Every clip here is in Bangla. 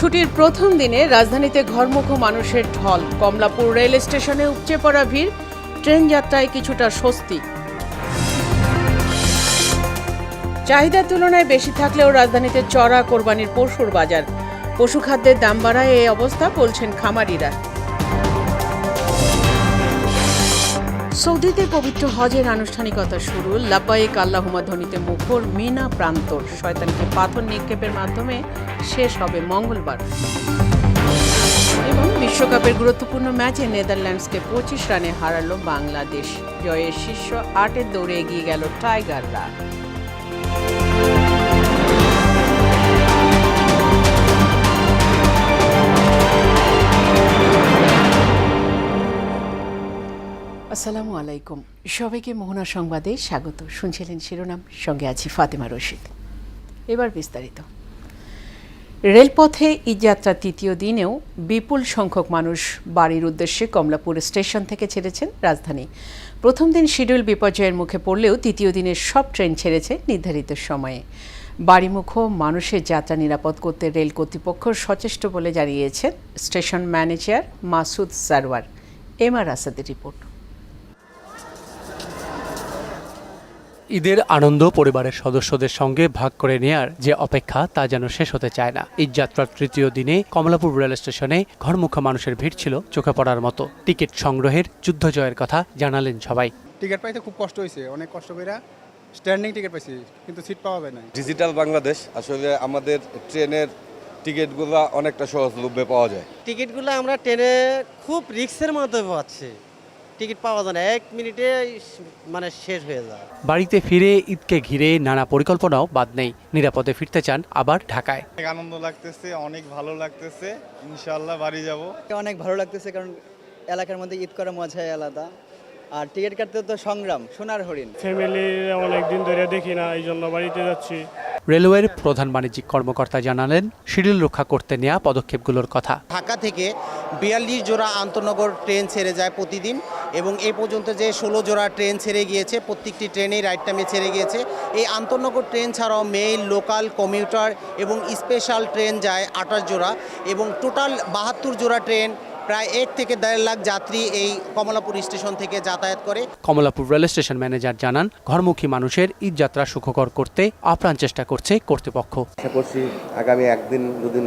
ছুটির প্রথম দিনে রাজধানীতে ঘরমুখো মানুষের ঢল। কমলাপুর রেল স্টেশনে উপচে পড়া ভিড়, ট্রেন যাত্রায় কিছুটা স্বস্তি। চাহিদার তুলনায় বেশি থাকলেও রাজধানীতে চড়া কোরবানির পশুর বাজার। পশু খাদ্যের দাম বাড়ায় এই অবস্থা, বলছেন খামারিরা। সৌদিতে পবিত্র হজের আনুষ্ঠানিকতা শুরু। লাব্বাইক আল্লাহুম্মা ধ্বনিতে মুখর মিনা প্রান্তর। শয়তানকে পাথর নিক্ষেপের মাধ্যমে শেষ হবে মঙ্গলবার। এবং বিশ্বকাপের গুরুত্বপূর্ণ ম্যাচে নেদারল্যান্ডসকে 25 রানে হারালো বাংলাদেশ। জয়ের শীর্ষ 8-এর দৌড়ে এগিয়ে গেল টাইগাররা। আসসালামু আলাইকুম, সবাইকে মোহনা সংবাদে স্বাগত। শুনছিলেন শিরোনাম, সঙ্গে আছি ফাতেমা রশিদ। এবার বিস্তারিত। রেলপথে ঈদযাত্রার তৃতীয় দিনেও বিপুল সংখ্যক মানুষ বাড়ির উদ্দেশ্যে কমলাপুর স্টেশন থেকে ছেড়েছেন রাজধানী। প্রথম দিন শিডিউল বিপর্যয়ের মুখে পড়লেও তৃতীয় দিনের সব ট্রেন ছেড়েছে নির্ধারিত সময়ে। বাড়িমুখো মানুষের যাত্রা নিরাপদ করতে রেল কর্তৃপক্ষ সচেষ্ট বলে জানিয়েছেন station manager Masud Sarwar. MR আসাদের রিপোর্ট। ঈদের আনন্দ পরিবারের সদস্যদের সঙ্গে ভাগ করে নেয়ার যে অপেক্ষা তা যেন শেষ হতে চায় না। ঈদযাত্রার তৃতীয় দিনে কমলাপুর রেল স্টেশনে ঘরমুখো মানুষের ভিড় ছিল চোখে পড়ার মতো। টিকিট সংগ্রহের যুদ্ধ জয়ের কথা জানালেন সবাই। টিকিট পাইতে খুব কষ্ট হয়েছে, অনেক কষ্ট করে স্ট্যান্ডিং টিকিট পাইছি, কিন্তু সিট পাওয়া যায় না। ডিজিটাল বাংলাদেশ আসলে আমাদের ট্রেনের টিকিটগুলো অনেকটা সহজলভ্যে পাওয়া যায়। টিকিটগুলো আমরা ট্রেনে খুব রিস্কের মধ্যে পাচ্ছি, টিকিট পাওয়া যায় না, 1 মিনিটে মানে শেষ হয়ে যায়। বাড়িতে ফিরে ঈদকে ঘিরে নানা পরিকল্পনাও বাদ নেই। নিরাপদে ফিরতে চান আবার ঢাকায়। অনেক আনন্দ লাগতেছে, অনেক ভালো লাগতেছে, ইনশাআল্লাহ বাড়ি যাব। অনেক ভালো লাগতেছে, কারণ এলাকার মধ্যে ঈদ করা মজাই আলাদা। আর টিকিট কাটতে তো সংগ্রাম, সোনার হরিণ। ফ্যামিলি অনেকদিন ধরে দেখি না, এই জন্য বাড়িতে যাচ্ছি। রেলওয়ের প্রধান বাণিজ্যিক কর্মকর্তা জানালেন শিডিউল রক্ষা করতে নেওয়া পদক্ষেপগুলোর কথা। ঢাকা থেকে 42 জোড়া আন্তনগর ট্রেন ছেড়ে যায় প্রতিদিন, এবং এই পর্যন্ত যে 16 জোড়া ট্রেন ছেড়ে গিয়েছে, প্রত্যেকটি ট্রেনেই রাইট টাইমে ছেড়ে গিয়েছে। এই আন্তনগর ট্রেন ছাড়াও মেইল, লোকাল, কমিউটার এবং স্পেশাল ট্রেন যায় 28 জোড়া, এবং টোটাল 72 জোড়া ট্রেন, প্রায় 1 থেকে 1.5 লাখ যাত্রী এই কমলাপুর স্টেশন থেকে যাতায়াত করে। কমলাপুর রেল স্টেশন ম্যানেজার জানান, ঘরমুখী মানুষের ঈদযাত্রা সুখকর করতে আপ্রাণ চেষ্টা করছে কর্তৃপক্ষ। আশা করছি আগামী 1-2 দিন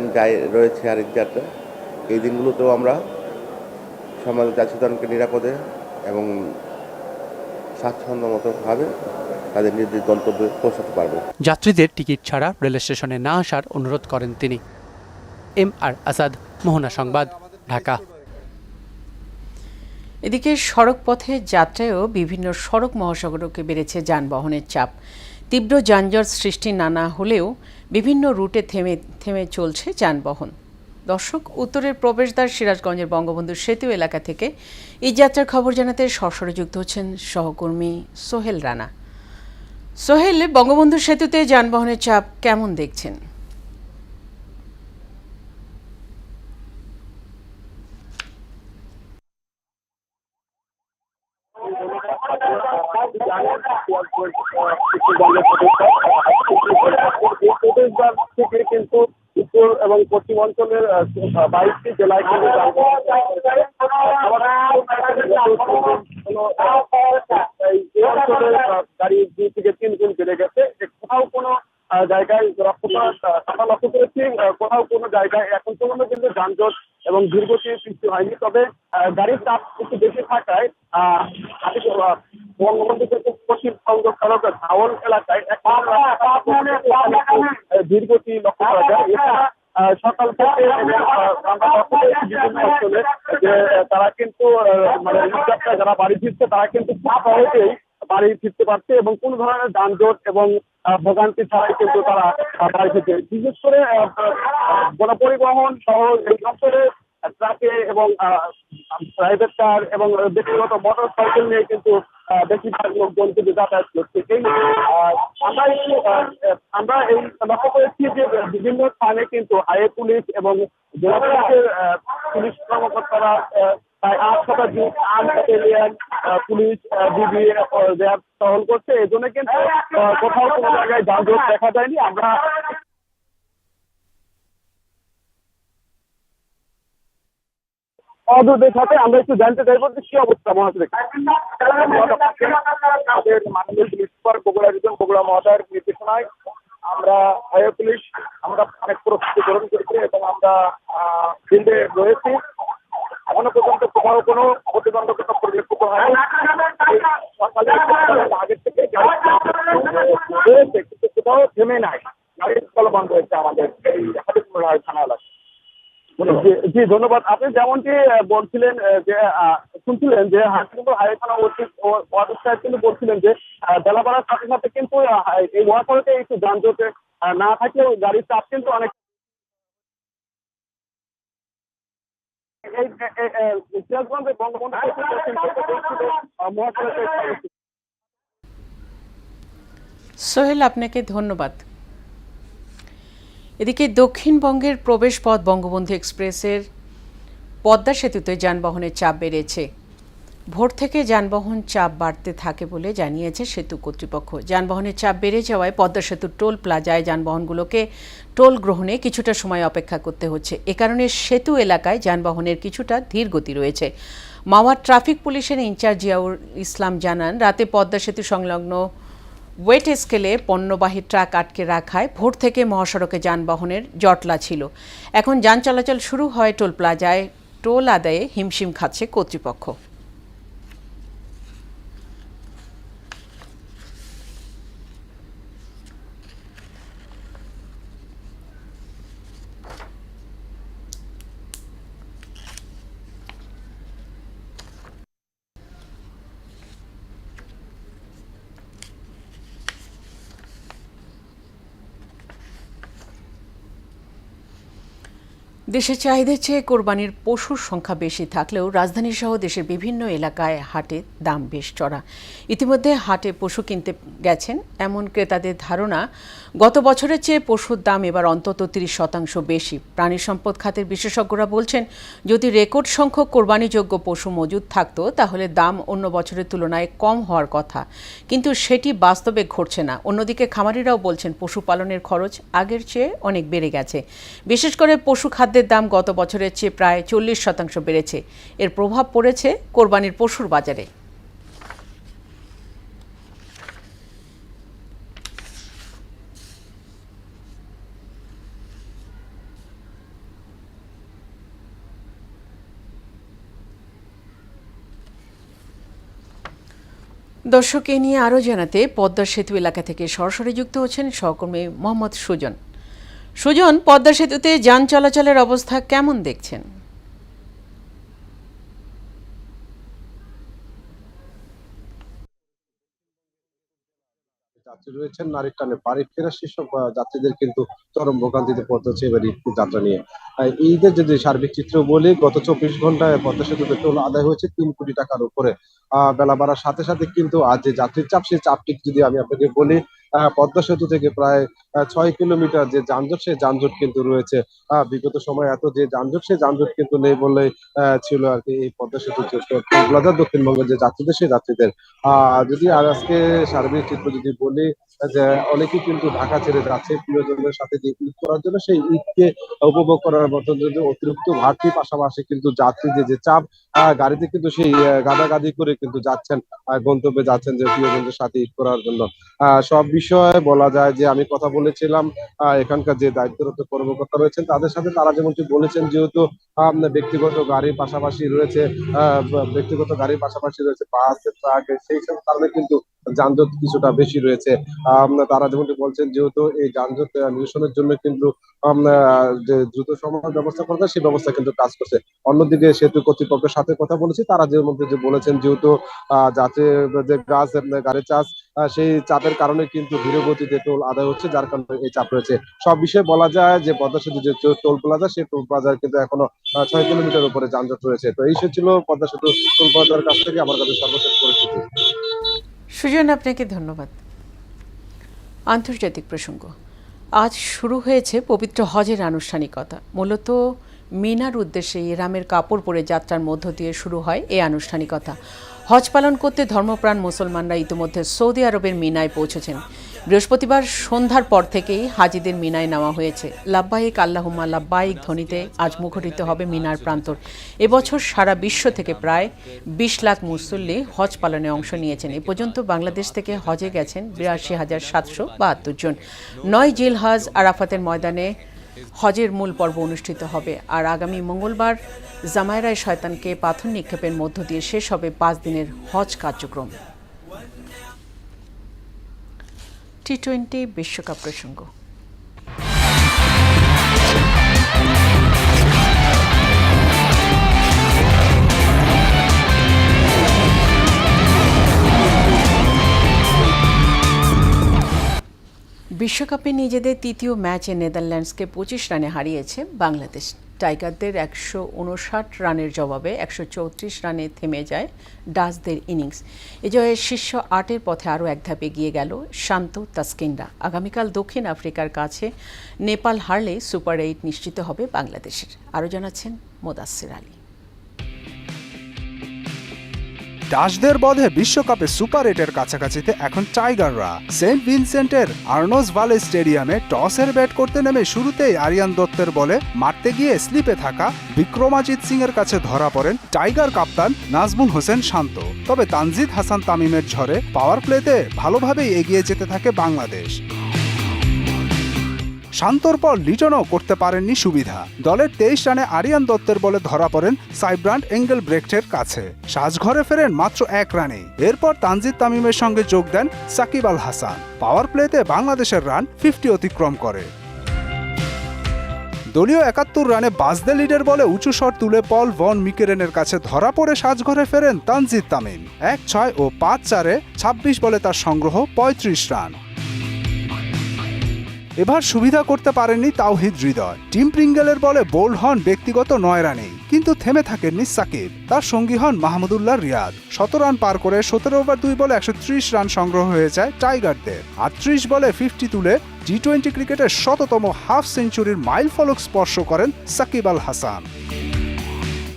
রয়েছে আর ঈদযাত্রা, এই দিনগুলোতেও আমরা সমাজ যাত্রীজনকে নিরাপদে এবং স্বাচ্ছন্দ্যমতভাবে তাদের নিজ গন্তব্যে পৌঁছাতে পারবে। যাত্রীদের টিকিট ছাড়া রেল স্টেশনে না আসার অনুরোধ করেন তিনি। এমআর আসাদ, মোহনা সংবাদ, ঢাকা। এদিকে সড়ক পথে যাত্রায়ও বিভিন্ন সড়ক মহাসড়কে বেড়েছে যানবাহনের চাপ। তীব্র যানজট সৃষ্টি নানা হলেও বিভিন্ন রুটে থেমে থেমে চলছে যানবাহন। দর্শক, উত্তরের প্রবেশদ্বার সিরাজগঞ্জের বঙ্গবন্ধু সেতু এলাকা থেকে ঈদযাত্রার খবর জানাতে সরাসরি যুক্ত হচ্ছেন সহকর্মী সোহেল রানা। সোহেল, বঙ্গবন্ধু সেতুতে যানবাহনের চাপ কেমন দেখছেন? থেকে কিন্তু উত্তর এবং পশ্চিম অঞ্চলের 22টি জেলায় কিন্তু গাড়ি 2 থেকে 3 গুণ বেড়ে গেছে। কোথাও কোনো জায়গায় আমরা লক্ষ্য করেছি, কোথাও কোনো জায়গায় এখন পর্যন্ত কিন্তু যানজট এবং দুর্গতির সৃষ্টি হয়নি। তবে গাড়ির চাপ একটু বেশি থাকায় বঙ্গবন্ধু সেতু পশ্চিম সংযোগ সড়কের ধাওয়াল এলাকায় দুর্গতি লক্ষ্য করা যায়। এছাড়া সকাল থেকে বিভিন্ন অঞ্চলে যে তারা কিন্তু মানে ঈদযাত্রা যারা বাড়ি ফিরছে, তারা কিন্তু খুব সহজেই বাড়ি ফিরতে পারছে এবং কোনো ধরনের যানজট এবং ভোগান্তি ছাড়াই কিন্তু তারা বাড়ি ফিরছে। বিশেষ করে গণপরিবহন সহ এই অঞ্চলে ট্রাকে এবং প্রাইভেট কার এবং ব্যক্তিগত মোটর সাইকেল নিয়ে কিন্তু বেশিরভাগ লোকজন কিন্তু যাতায়াত করছে। আমরা এই লক্ষ্য করেছি যে বিভিন্ন স্থানে কিন্তু হাইওয়ে পুলিশ এবং জেলা পুলিশের পুলিশ কর্মকর্তারা প্রায় 8 শতাধিক ব্যাটালিয়ন পুলিশ ডিবি টহল করছে। এই জন্য কিন্তু কোথাও কোনো জায়গায় যানজট দেখা যায়নি। আমরা সহযোগীদের সাথে আমরা একটু জানতে চাইবো যে কি অবস্থা মহাসড়ক। আমাদের মাননীয় police super Bogura reason Bogura মহোদয়ের নির্দেশনায় আমরা হাইওয়ে পুলিশ আমরা অনেক প্রস্তুতি গ্রহণ করেছি এবং আমরা ফিল্ডে রয়েছি। এখনো পর্যন্ত কোথাও কোনো প্রতিবন্ধকতা পরিলক্ষিত হয়নি। সকালে আগের থেকে রয়েছে কিন্তু কোথাও থেমে নাই, গাড়ির চলমান রয়েছে আমাদের এই হাতিপুর থানা এলাকায়। জি ধন্যবাদ। আপনি যেমনটি বলছিলেন যে শুনছিলেন যে হাতিপুর হাইওয়ে থানা ওয়ার্ড সাহেব কিন্তু বলছিলেন যে বেলা বাড়ার সাথে সাথে কিন্তু এই মহাসড়কে একটু যানজটে না থাকলেও গাড়ির চাপ কিন্তু অনেক। এই সিরাজগঞ্জে বঙ্গবন্ধু মহাসড়কে। সোহেল, আপনাকে ধন্যবাদ। এদিকে দক্ষিণবঙ্গের প্রবেশপথ বঙ্গবন্ধু এক্সপ্রেসের পদ্মা সেতুতে যানবাহনের চাপ বেড়েছে। ভোর থেকে যানবাহন চাপ বাড়তে থাকে বলে জানিয়েছে সেতু কর্তৃপক্ষ। যানবাহনের চাপ বেড়ে যাওয়ায় পদ্মা সেতুর টোল প্লাজায় যানবাহনগুলোকে টোল গ্রহণে কিছুটা সময় অপেক্ষা করতে হচ্ছে। এ কারণে সেতু এলাকায় যানবাহনের কিছুটা ধীর গতি রয়েছে। মাওয়া ট্রাফিক পুলিশের ইনচার্জ জিয়াউল ইসলাম জানান, রাতে পদ্মা সেতু সংলগ্ন ওয়েট স্কেলে পণ্যবাহী ট্রাক আটকে রাখায় ভোর থেকে মহাসড়কে যানবাহনের জটলা ছিল। এখন যান চলাচল শুরু হয় টোল প্লাজায়। টোল আদায়ে হিমশিম খাচ্ছে কর্তৃপক্ষ। দেশের চাহিদার চেয়ে কোরবানির পশুর সংখ্যা বেশি থাকলেও রাজধানীসহ দেশের বিভিন্ন এলাকায় হাটে দাম বেশ চড়া। ইতিমধ্যে হাটে পশু কিনতে গেছেন এমন ক্রেতাদের ধারণা, গত বছরের চেয়ে পশুর দাম এবার অন্তত 30% বেশি। প্রাণী সম্পদ খাতের বিশেষজ্ঞরা বলছেন, যদি রেকর্ড সংখ্যক কোরবানিযোগ্য পশু মজুদ থাকত তাহলে দাম অন্য বছরের তুলনায় কম হওয়ার কথা, কিন্তু সেটি বাস্তবে ঘটছে না। অন্যদিকে খামারিরাও বলছেন পশুপালনের খরচ আগের চেয়ে অনেক বেড়ে গেছে। বিশেষ করে পশু খাদ্যের দাম গত বছরের চেয়ে প্রায় 40% বেড়েছে। এর প্রভাব পড়েছে কোরবানির পশুর বাজারে। দর্শক, এ নিয়ে আরও জানাতে পদ্মা সেতু এলাকা থেকে সরাসরি যুক্ত হচ্ছেন সহকর্মী মোহাম্মদ সুজন। সুজন, পদ্মা সেতুতে যান চলাচলের অবস্থা কেমন দেখছেন? যাত্রী রয়েছেন নারীর টানে বাড়ি ফেরা সেসব যাত্রীদের কিন্তু চরম ভোগান্তিতে পড়তে হচ্ছে এবার ঈদ যাত্রা নিয়ে। ঈদের যদি সার্বিক চিত্র বলি, গত 24 ঘন্টায় পদ্মা সেতুতে টোল আদায় হয়েছে 3 কোটি টাকার উপরে। বেলা বাড়ার সাথে সাথে কিন্তু আজ যে যাত্রীর চাপ, সেই চাপটি যদি আমি আপনাকে বলি, পদ্মা সেতু থেকে প্রায় 6 কিলোমিটার যে যানজট, সেই যানজট কিন্তু রয়েছে। বিগত সময় এত যে যানজট, সেই যানজট কিন্তু নেই বললেই ছিল আর কি। এই পদ্মা সেতু দক্ষিণবঙ্গের যে যাত্রীদের, সেই যাত্রীদের যদি আর আজকে সার্বিক চিত্র যদি বলি, যে অনেকেই কিন্তু ঢাকা ছেড়ে যাচ্ছে প্রিয়জনদের সাথে যে ঈদ করার জন্য, সেই ঈদকে উপভোগ করার মতো অতিরিক্ত ঘাটতি, পাশাপাশি কিন্তু যাত্রী যে চাপ, গাড়িতে কিন্তু সেই গাদাগাদি করে কিন্তু যাচ্ছেন, গন্তব্যে যাচ্ছেন যে প্রিয়জনদের সাথে ঈদ করার জন্য। সব বিষয়ে বলা যায় যে আমি কথা বলেছিলাম এখানকার যে দায়িত্বরত কর্মকর্তা রয়েছেন তাদের সাথে। তারা যেমনটি বলেছেন, যেহেতু ব্যক্তিগত গাড়ির পাশাপাশি রয়েছে বাস, ট্রাক, সেই সব কারণে কিন্তু যানজট কিছুটা বেশি রয়েছে। তারা যেমনটি বলছেন, যেহেতু এই যানজট নিরসনের জন্য কিন্তু যে দ্রুত সময় ব্যবস্থা করা যায়, সেই ব্যবস্থা কিন্তু কাজ করছে। অন্যদিকে সেতু কর্তৃপক্ষের সাথে কথা বলেছি, তারা যে মধ্যে যে বলেছেন, যেহেতু যে গাড়ির চার্জ, সেই চাপের কারণে কিন্তু ধীর গতিতে টোল আদায় হচ্ছে, যার কারণে এই চাপ রয়েছে। সব বিষয়ে বলা যায় যে পদ্মা সেতু যে টোল প্লাজা, সেই টোল প্লাজার কিন্তু এখনো 6 কিলোমিটার উপরে যানজট রয়েছে। তো এই ছিল পদ্মা সেতু টোল প্লাজার কাছ থেকে আমার কাছে সর্বশেষ পরিস্থিতি। সুজন, আপনাকে ধন্যবাদ। আন্তর্জাতিক প্রসঙ্গ। আজ শুরু হয়েছে পবিত্র হজের আনুষ্ঠানিকতা। মূলত মিনার উদ্দেশ্যে ইহরামের কাপড় পরে যাত্রার মধ্য দিয়ে শুরু হয় এই আনুষ্ঠানিকতা। হজ পালন করতে ধর্মপ্রাণ মুসলমানরা ইতিমধ্যে সৌদি আরবের মিনায় পৌঁছেছেন। বৃহস্পতিবার সন্ধ্যার পর থেকেই হাজিদের মিনায় নেওয়া হয়েছে। লাব্বাইক আল্লাহুম্মা লাব্বাইক ধ্বনিতে আজ মুখরিত হবে মিনার প্রান্তর। এবছর সারা বিশ্ব থেকে প্রায় 20 লাখ মুসল্লি হজ পালনে অংশ নিয়েছেন। এ পর্যন্ত বাংলাদেশ থেকে হজে গেছেন ৮২,৭৭২ জন। ৯ জিলহজ আরাফাতের ময়দানে হজের মূল পর্ব অনুষ্ঠিত হবে। আর আগামী মঙ্গলবার জামায়রায় শয়তানকে পাথর নিক্ষেপের মধ্য দিয়ে শেষ হবে 5 দিনের হজ কার্যক্রম। টি-20 বিশ্বকাপ প্রসঙ্গ। বিশ্বকাপে নিজেদের তৃতীয় ম্যাচে নেদারল্যান্ডসকে 25 রানে হারিয়েছে বাংলাদেশ। টাইগারদের 159 রানের জবাবে 134 রানে থেমে যায় ডাচদের ইনিংস। এ জয়ে শীর্ষ 8-এর পথে আরও এক ধাপ এগিয়ে গেল শান্ত তাসকিনরা। আগামীকাল দক্ষিণ আফ্রিকার কাছে নেপাল হারলে সুপার 8 নিশ্চিত হবে বাংলাদেশের। আরও জানাচ্ছেন মোদাসসির আলী। ডাচদের বধে বিশ্বকাপে সুপার 8-এর কাছাকাছিতে এখন টাইগাররা। সেন্ট ভিনসেন্টের আর্নস ভালে স্টেডিয়ামে টসের ব্যাট করতে নেমে শুরুতেই আরিয়ান দত্তের বলে মারতে গিয়ে স্লিপে থাকা বিক্রমাজিৎ সিং এর কাছে ধরা পড়েন টাইগার কাপ্তান নাজমুল হোসেন শান্ত। তবে তানজিদ হাসান তামিমের ঝড়ে পাওয়ার প্লেতে ভালোভাবেই এগিয়ে যেতে থাকে বাংলাদেশ। শান্তর পর লিটনও করতে পারেননি সুবিধা। দলের 23 রানে আরিয়ান দত্তের বলে ধরা পড়েন সাইব্রান্ড এঙ্গেল ব্রেক্টের কাছে। সাজঘরে ফেরেন মাত্র 1 রানে। এরপর তানজিদ তামিমের সঙ্গে যোগ দেন সাকিব আল হাসান। পাওয়ার প্লেতে বাংলাদেশের রান 50 অতিক্রম করে। দলীয় 71 রানে বাজদে লিডের বলে উঁচু শট তুলে পল ভন মিকেরেনের কাছে ধরা পড়ে সাজঘরে ফেরেন তানজিদ তামিম। 1-6 ও 5-4-এ 26 বলে তার সংগ্রহ 35 রান। এবার সুবিধা করতে পারেননি তাওহিদ হৃদয়। টিম প্রিঙ্গেলের বলে বোল্ড হন ব্যক্তিগত 9 রানেই, কিন্তু থেমে থাকেননি সাকিব। তার সঙ্গী হন মাহমুদুল্লাহ রিয়াদ। 17 রান পার করে 17 ওভার 2 বলে 130 রান সংগ্রহ হয়ে যায় টাইগারদের। 38 বলে 50 তুলে টি-20 ক্রিকেটের 100তম হাফ সেঞ্চুরির মাইল ফলক স্পর্শ করেন সাকিব আল হাসান।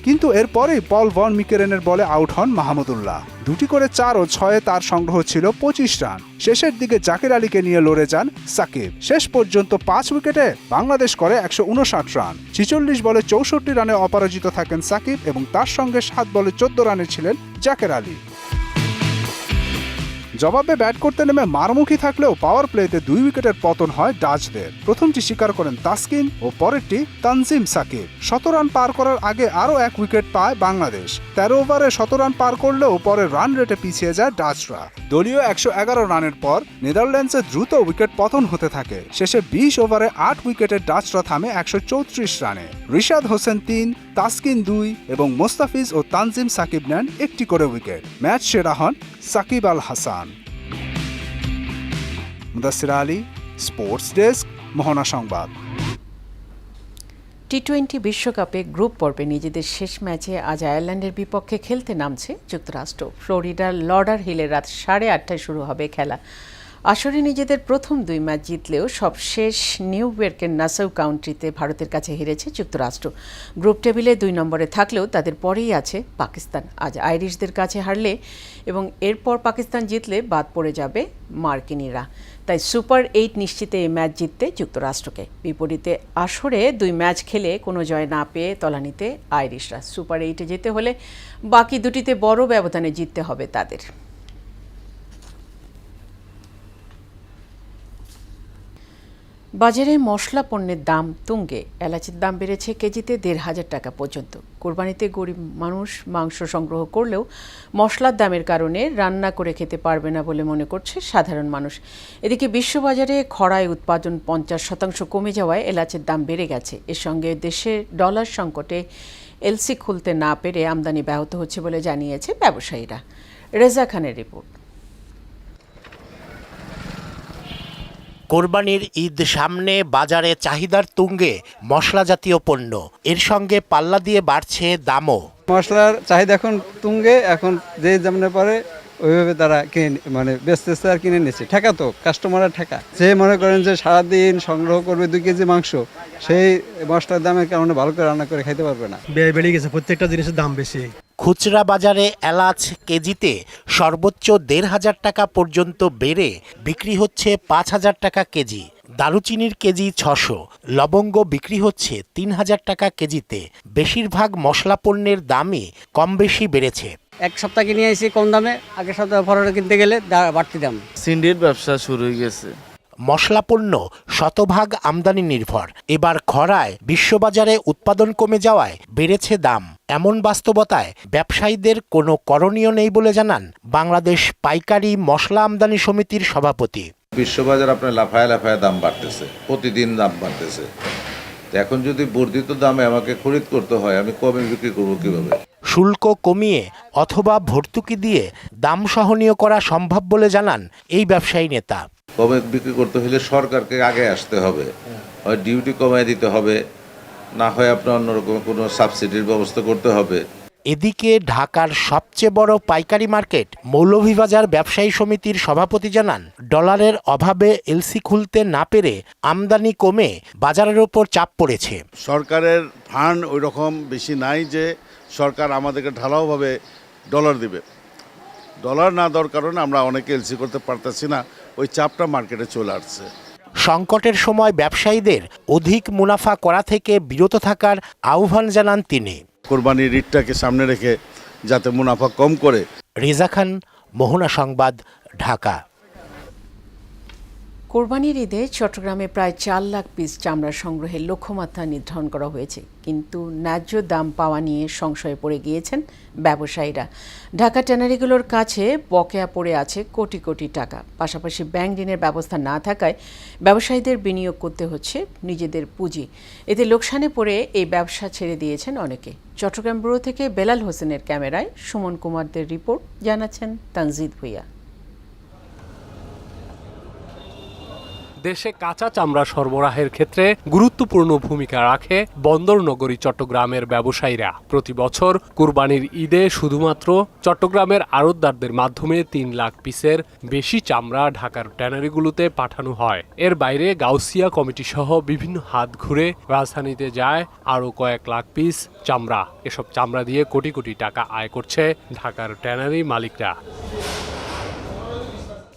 কিন্তু এরপরেই পল ভন মিকেরেনের বলে আউট হন মাহমুদুল্লাহ। 2টি করে 4 ও 6-এ তার সংগ্রহ ছিল 25 রান। শেষের দিকে জাকির আলীকে নিয়ে লড়ে যান সাকিব। শেষ পর্যন্ত 5 উইকেটে বাংলাদেশ করে 159 রান। 46 বলে 64 রানে অপরাজিত থাকেন সাকিব এবং তার সঙ্গে 7 বলে 14 রানে ছিলেন জাকির আলী। জবাবে ব্যাট করতে নেমে মারমুখী থাকলেও পাওয়ার প্লেতে 2 উইকেটের পতন হয় ডাচদের। প্রথমটি শিকার করেন তাসকিন ও পরেরটি তানজিম সাকিব। 17 রান পার করার আগে আরও 1 উইকেট পায় বাংলাদেশ। 13 ওভারে 17 রান পার করলেও পরে রান রেটে পিছিয়ে যায় ডাচরা। দলীয় 111 রানের পর নেদারল্যান্ডসে দ্রুত উইকেট পতন হতে থাকে। শেষে 20 ওভারে 8 উইকেটের ডাচরা থামে 134 রানে। রিশাদ হোসেন 3, তাসকিন 2 এবং মোস্তাফিজ ও তানজিম সাকিব নেন 1টি করে উইকেট। ম্যাচ সেরা হন সাকিব আল হাসান। মুদাসসির আলী, স্পোর্টস ডেস্ক, মোহনা সংবাদ। টি-20 বিশ্বকাপে গ্রুপ পর্বে নিজেদের শেষ ম্যাচে আজ আয়ারল্যান্ডের বিপক্ষে খেলতে নামছে যুক্তরাষ্ট্র। ফ্লোরিডার লডার হিলে রাত 8:30টায় শুরু হবে খেলা। আসরে নিজেদের প্রথম 2 ম্যাচ জিতলেও সবশেষ নিউ ইয়র্কের নাসাউ কাউন্টিতে ভারতের কাছে হেরেছে যুক্তরাষ্ট্র। গ্রুপ টেবিলে 2 নম্বরে থাকলেও তাদের পরেই আছে পাকিস্তান। আজ আইরিশদের কাছে হারলে এবং এরপর পাকিস্তান জিতলে বাদ পড়ে যাবে মার্কিনিরা। তাই সুপার 8 নিশ্চিতে এই ম্যাচ জিততে যুক্তরাষ্ট্রকে। বিপরীতে আসরে 2 ম্যাচ খেলে কোনো জয় না পেয়ে তলানিতে আইরিশরা। সুপার 8-এ যেতে হলে বাকি 2টিতে বড় ব্যবধানে জিততে হবে তাদের। বাজারে মশলা পণ্যের দাম তুঙ্গে। এলাচের দাম বেড়েছে কেজিতে 1,500 টাকা পর্যন্ত। কোরবানিতে গরিব মানুষ মাংস সংগ্রহ করলেও মশলার দামের কারণে রান্না করে খেতে পারবে না বলে মনে করছে সাধারণ মানুষ। এদিকে বিশ্ববাজারে খড়ায় উৎপাদন 50% কমে যাওয়ায় এলাচের দাম বেড়ে গেছে। এর সঙ্গে দেশে ডলার সংকটে এলসি খুলতে না পেরে আমদানি ব্যাহত হচ্ছে বলে জানিয়েছে ব্যবসায়ীরা। রেজা খানের রিপোর্ট। কোরবানির ঈদ সামনে বাজারে চাহিদার তুঙ্গে মশলা জাতীয় পণ্য, এর সঙ্গে পাল্লা দিয়ে বাড়ছে দামও। মশলার চাহিদা এখন তুঙ্গে, এখন যে যেমন পারে ওইভাবে তারা কিনে বেচতেছে আর কিনে নিচ্ছে। ঠেকা তো কাস্টমারের ঠেকা। যে মনে করেন যে সারাদিন সংগ্রহ করবে 2 কেজি মাংস, সেই মশলার দামের কারণে ভালো করে রান্না করে খাইতে পারবে না। ব্যয় বেড়ে গেছে, প্রত্যেকটা জিনিসের দাম বেশি। খুচরা বাজারে এলাচ কেজিতে সর্বোচ্চ ১৫০০ টাকা পর্যন্ত বেড়ে বিক্রি হচ্ছে ৫০০০ টাকা কেজি। দারুচিনির কেজি ৬০০, লবঙ্গ বিক্রি হচ্ছে ৩০০০ টাকা কেজিতে। বেশিরভাগ মশলা পণ্যের দামই কম বেশি বেড়েছে। এক সপ্তাহ কিনে এসে কম দামে, আগের সপ্তাহে পরে কিনতে গেলে বাড়তি দাম। সিন্ডিকেট ব্যবসা শুরু হয়ে গেছে। মশলা পণ্য শতভাগ আমদানি নির্ভর। এবার খরায় বিশ্ববাজারে উৎপাদন কমে যাওয়ায় বেড়েছে দাম। এমন বাস্তবতায় ব্যবসায়ীদের কোনো করণীয় নেই বলে জানান বাংলাদেশ পাইকারি মশলা আমদানি সমিতির সভাপতি। বিশ্ববাজার আপনার লাফায় লাফায় দাম বাড়তেছে, প্রতিদিন দাম বাড়তেছে। এখন যদি বর্ধিত দামে আমাকে খরিদ করতে হয়, আমি কমে বিক্রি করবো কিভাবে? শুল্ক কমিয়ে অথবা ভর্তুকি দিয়ে দাম সহনীয় করা সম্ভব বলে জানান এই ব্যবসায়ী নেতা। কমে বিক্রি করতে হলে সরকারকে আগে আসতে হবে, হয় ডিউটি কমায় দিতে হবে, না হয় আপনার অন্যরকম কোনো সাবসিডির ব্যবস্থা করতে হবে। এদিকে ঢাকার সবচেয়ে বড় পাইকারি মার্কেট মৌলভীবাজার ব্যবসায়ী সমিতির সভাপতি জানান, ডলারের অভাবে এলসি খুলতে না পেরে আমদানি কমে বাজারের ওপর চাপ পড়েছে। সরকারের ফান্ড ওই রকম বেশি নাই যে সরকার আমাদেরকে ঢালাওভাবে ডলার দিবে। ডলার না দেওয়ার কারণে আমরা অনেকে এলসি করতে পারতেছি না, ওই চাপটা মার্কেটে চলে আসছে। সংকটের সময় ব্যবসায়ীদের অধিক মুনাফা করা থেকে বিরত থাকার আহ্বান জানান তিনি। কোরবানির ঈদটাকে সামনে রেখে যাতে মুনাফা কম করে। রেজা খান, মোহনা সংবাদ, ঢাকা। কোরবানির ঈদে চট্টগ্রামে প্রায় ৪ লাখ পিস চামড়া সংগ্রহের লক্ষ্যমাত্রা নির্ধারণ করা হয়েছে, কিন্তু ন্যায্য দাম পাওয়া নিয়ে সংশয়ে পড়ে গিয়েছেন ব্যবসায়ীরা। ঢাকা ট্যানারিগুলোর কাছে বকেয়া পড়ে আছে কোটি কোটি টাকা। পাশাপাশি ব্যাংক ঋণের ব্যবস্থা না থাকায় ব্যবসায়ীদের বিনিয়োগ করতে হচ্ছে নিজেদের পুঁজি। এতে লোকসানে পড়ে এই ব্যবসা ছেড়ে দিয়েছেন অনেকে। চট্টগ্রাম ব্যুরো থেকে বেলাল হোসেনের ক্যামেরায় সুমন কুমারদের রিপোর্ট, জানাচ্ছেন তানজিদ ভুইয়া। দেশে কাঁচা চামড়া সরবরাহের ক্ষেত্রে গুরুত্বপূর্ণ ভূমিকা রাখে বন্দর নগরী চট্টগ্রামের ব্যবসায়ীরা। প্রতি বছর কুরবানির ঈদে শুধুমাত্র চট্টগ্রামের আড়তদারদের মাধ্যমে ৩ লাখ পিসের বেশি চামড়া ঢাকার ট্যানারিগুলোতে পাঠানো হয়। এর বাইরে গাউসিয়া কমিটি সহ বিভিন্ন হাত ঘুরে রাজধানীতে যায় আরও কয়েক লাখ পিস চামড়া। এসব চামড়া দিয়ে কোটি কোটি টাকা আয় করছে ঢাকার ট্যানারি মালিকরা।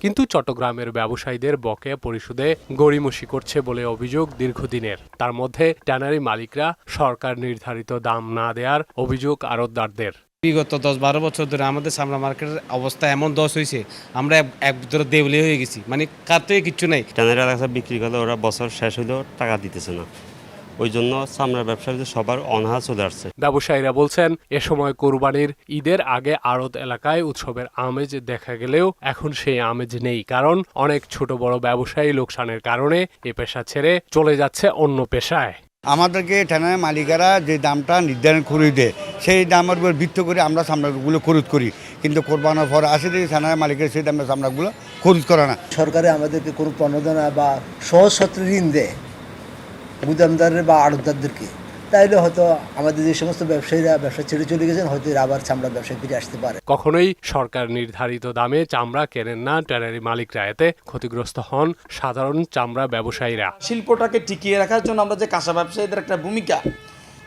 কিন্তু চট্টগ্রামের ব্যবসায়ীদের বকেয়া পরিশোধে গড়িমসি করছে বলে অভিযোগ দীর্ঘদিনের। তার মধ্যে ট্যানারি মালিকরা সরকার নির্ধারিত দাম না দেওয়ার অভিযোগ আড়তদারদের। বিগত 10-12 বছর ধরে আমাদের চামড়া মার্কেটের অবস্থা এমন দশ হয়েছে, আমরা এক ভিতরে দেউলিয়া হয়ে গেছি, মানে কাটতে কিচ্ছু নাই। ট্যানারি এলাকা বিক্রি করলে ওরা বছর শেষ হলেও টাকা দিতেছে না, ওই জন্য চামড়ার ব্যবসায়ীদের সবার অনাহার চলে আসছে। ব্যবসায়ীরা বলছেন, এ সময় কোরবানির ঈদের আগে আড়ত এলাকায় উৎসবের আমেজ দেখা গেলেও এখন সেই আমেজ নেই, কারণ অনেক ছোট বড় ব্যবসায়ী লোকসানের কারণে এ পেশা ছেড়ে চলে যাচ্ছে অন্য পেশায়। আমাদেরকে ট্যানারি মালিকেরা যে দামটা নির্ধারণ করে দেয়, সেই দামের উপর ভিত্তি করে আমরা চামড়াগুলো খরিদ করি, কিন্তু কোরবানোর পর আসে যে ট্যানারি মালিকের সেই দামে চামড়াগুলো খরিদ করে না। সরকারে আমাদেরকে কোনো প্রণোদনা বা সহজ সত্রে ঋণ দেয় গুদামদারের বা আড়তদারদেরকে, তাইলে হয়তো আমাদের যে সমস্ত ব্যবসায়ীরা ব্যবসা ছেড়ে চলে গেছেন, হয়তো এরা আবার চামড়া ব্যবসায় ফিরে আসতে পারে। কখনোই সরকার নির্ধারিত দামে চামড়া কেনেন না ট্যানারি মালিকরা, এতে ক্ষতিগ্রস্ত হন সাধারণ চামড়া ব্যবসায়ীরা। শিল্পটাকে টিকিয়ে রাখার জন্য আমরা যে কাঁচা ব্যবসায়ীদের একটা ভূমিকা,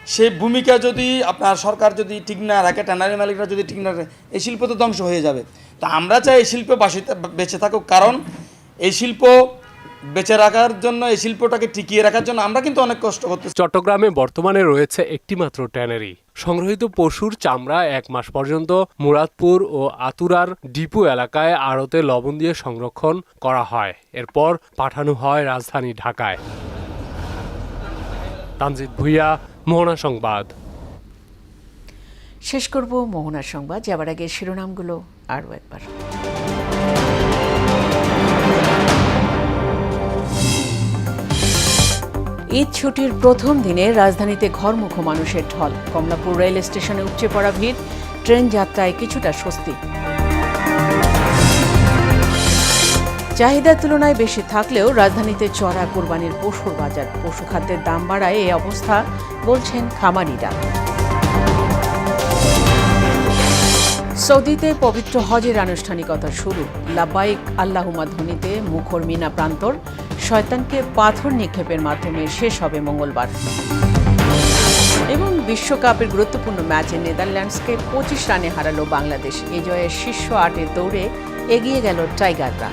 সেই ভূমিকা যদি আপনার সরকার যদি ঠিক না রাখে, ট্যানারি মালিকরা যদি ঠিক না রাখে, এই শিল্প তো ধ্বংস হয়ে যাবে। তা আমরা চাই এই শিল্প বেঁচে থাকুক, কারণ এই শিল্প বেঁচে রাখার জন্য, এই শিল্পটাকে টিকিয়ে রাখার জন্য আমরা কিন্তু অনেক কষ্ট করতেছি। চট্টগ্রামে বর্তমানে রয়েছে একটি মাত্র ট্যানারি। সংগ্রহিত পশুর চামড়া 1 মাস পর্যন্ত মুরাদপুর ও আতুরার ডিপো এলাকায় আড়তে লবণ দিয়ে সংরক্ষণ করা হয়, এরপর পাঠানো হয় রাজধানী ঢাকায়। তানজিদ ভুইয়া, মোহনা সংবাদ। শেষ করব মোহনা সংবাদ, যাবার আগে শিরোনামগুলো আরও একবার। ঈদ ছুটির প্রথম দিনে রাজধানীতে ঘরমুখো মানুষের ঢল। কমলাপুর রেল স্টেশনে উপচে পড়া ভিড়, ট্রেন যাত্রায় কিছুটা স্বস্তি। চাহিদার তুলনায় বেশি থাকলেও রাজধানীতে চড়া কোরবানির পশুর বাজার। পশু খাদ্যের দাম বাড়ায় এই অবস্থা, বলছেন খামারিরা। সৌদিতে পবিত্র হজের আনুষ্ঠানিকতা শুরু। লাব্বাইক আল্লাহুম্মা ধ্বনিতে মুখর মিনা প্রান্তর। শয়তানকে পাথর নিক্ষেপের মাধ্যমে শেষ হবে মঙ্গলবার। এবং বিশ্বকাপের গুরুত্বপূর্ণ ম্যাচে নেদারল্যান্ডসকে 25 রানে হারালো বাংলাদেশ। এ জয়ে শীর্ষ 8-এর দৌড়ে এগিয়ে গেল টাইগাররা।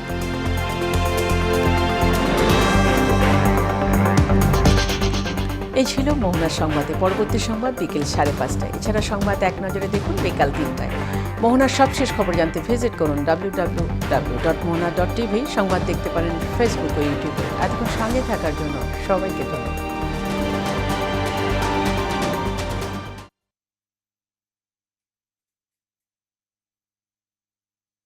এই ছিল মোহনার সংবাদে। পরবর্তী সংবাদ বিকেল 5:30টায়। এছাড়া সংবাদ এক নজরে দেখুন বিকাল 3টায়। মোহনার সবশেষ খবর জানতে ভিজিট করুন www.mohana.tv। সংবাদ দেখতে পারেন ফেসবুক ও ইউটিউবে। এতক্ষণ সঙ্গে থাকার জন্য সবাইকে ধন্যবাদ।